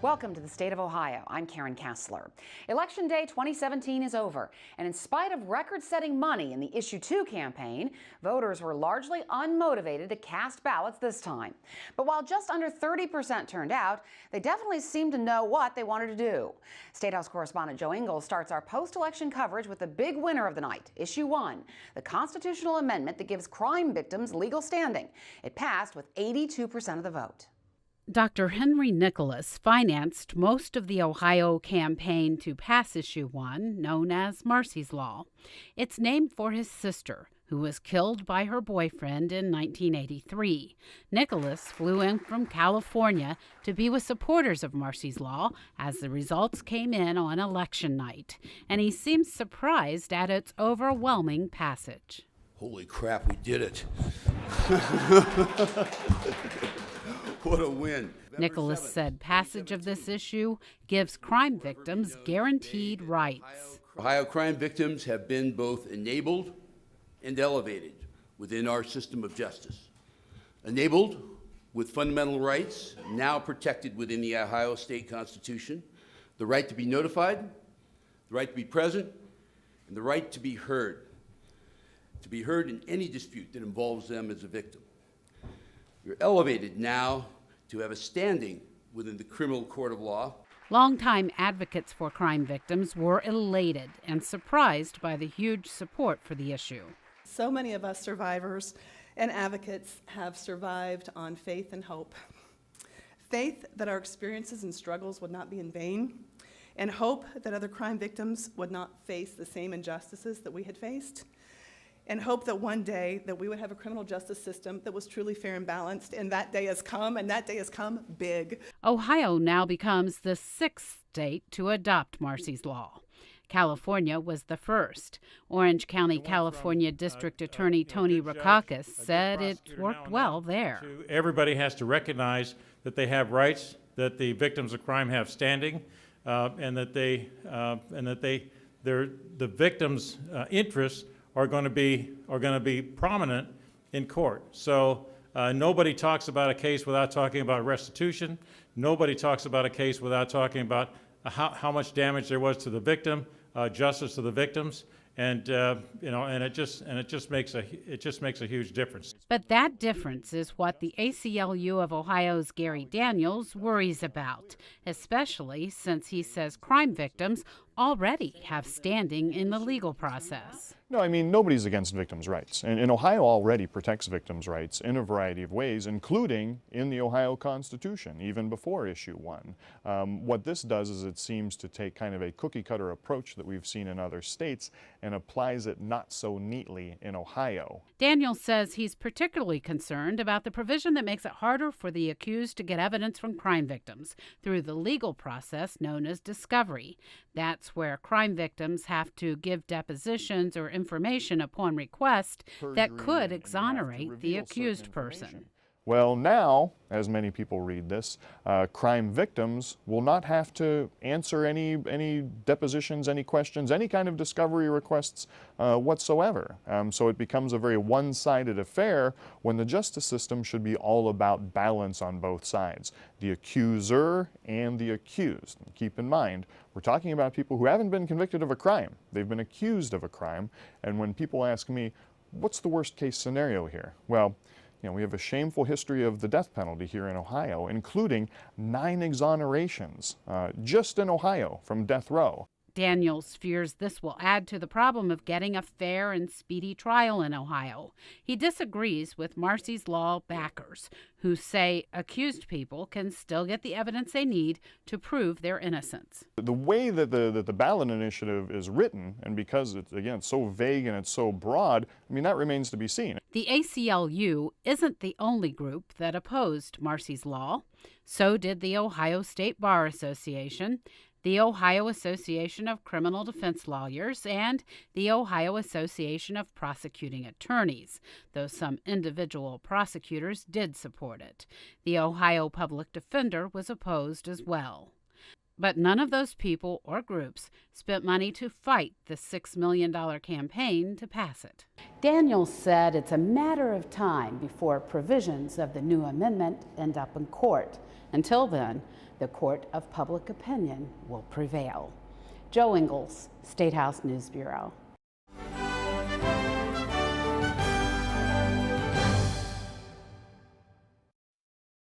Welcome to the state of Ohio. I'm Karen Kassler. Election Day 2017 is over, and in spite of record-setting money in the Issue 2 campaign, voters were largely unmotivated to cast ballots this time. But while just under 30% turned out, they definitely seemed to know what they wanted to do. Statehouse correspondent Jo Ingles starts our post-election coverage with the big winner of the night, Issue 1, the constitutional amendment that gives crime victims legal standing. It passed with 82% of the vote. Dr. Henry Nicholas financed most of the Ohio campaign to pass Issue 1, known as Marsy's Law. It's named for his sister, who was killed by her boyfriend in 1983. Nicholas flew in from California to be with supporters of Marsy's Law as the results came in on election night, and he seems surprised at its overwhelming passage. Holy crap, we did it. What a win. Nicholas said passage of this issue gives crime victims guaranteed rights. Ohio crime victims have been both enabled and elevated within our system of justice. Enabled with fundamental rights now protected within the Ohio State Constitution, the right to be notified, the right to be present, and the right to be heard in any dispute that involves them as a victim. You're elevated now to have a standing within the criminal court of law. Longtime advocates for crime victims were elated and surprised by the huge support for the issue. So many of us survivors and advocates have survived on faith and hope. Faith that our experiences and struggles would not be in vain, and hope that other crime victims would not face the same injustices that we had faced, and hope that one day that we would have a criminal justice system that was truly fair and balanced, and that day has come, and that day has come big. Ohio now becomes the 6th state to adopt Marsy's Law. California was the first. Orange County, California District Attorney Tony Rakakis said it worked well there. Everybody has to recognize that they have rights, that the victims of crime have standing, and that the victims' interests are going to be prominent in court. So nobody talks about a case without talking about restitution. Nobody talks about a case without talking about how much damage there was to the victim, justice to the victims, and it just makes a huge difference. But that difference is what the ACLU of Ohio's Gary Daniels worries about, especially since he says crime victims already have standing in the legal process. No, I mean, nobody's against victims' rights. And Ohio already protects victims' rights in a variety of ways, including in the Ohio Constitution, even before Issue 1. What this does is it seems to take kind of a cookie-cutter approach that we've seen in other states and applies it not so neatly in Ohio. Daniel says he's particularly concerned about the provision that makes it harder for the accused to get evidence from crime victims through the legal process known as discovery. That's where crime victims have to give depositions or information upon request that could exonerate the accused person. Well, now, as many people read this, crime victims will not have to answer any depositions, any questions, any kind of discovery requests whatsoever. So it becomes a very one-sided affair when the justice system should be all about balance on both sides, the accuser and the accused. And keep in mind, we're talking about people who haven't been convicted of a crime. They've been accused of a crime. And when people ask me, what's the worst case scenario here? Well, we have a shameful history of the death penalty here in Ohio, including 9 exonerations just in Ohio from death row. Daniels fears this will add to the problem of getting a fair and speedy trial in Ohio. He disagrees with Marsy's Law backers, who say accused people can still get the evidence they need to prove their innocence. The way that the ballot initiative is written, and because it's so vague and it's so broad, that remains to be seen. The ACLU isn't the only group that opposed Marsy's Law. So did the Ohio State Bar Association, the Ohio Association of Criminal Defense Lawyers, and the Ohio Association of Prosecuting Attorneys, though some individual prosecutors did support it. The Ohio Public Defender was opposed as well. But none of those people or groups spent money to fight the $6 million campaign to pass it. Daniels said it's a matter of time before provisions of the new amendment end up in court. Until then, the court of public opinion will prevail. Jo Ingles, Statehouse News Bureau.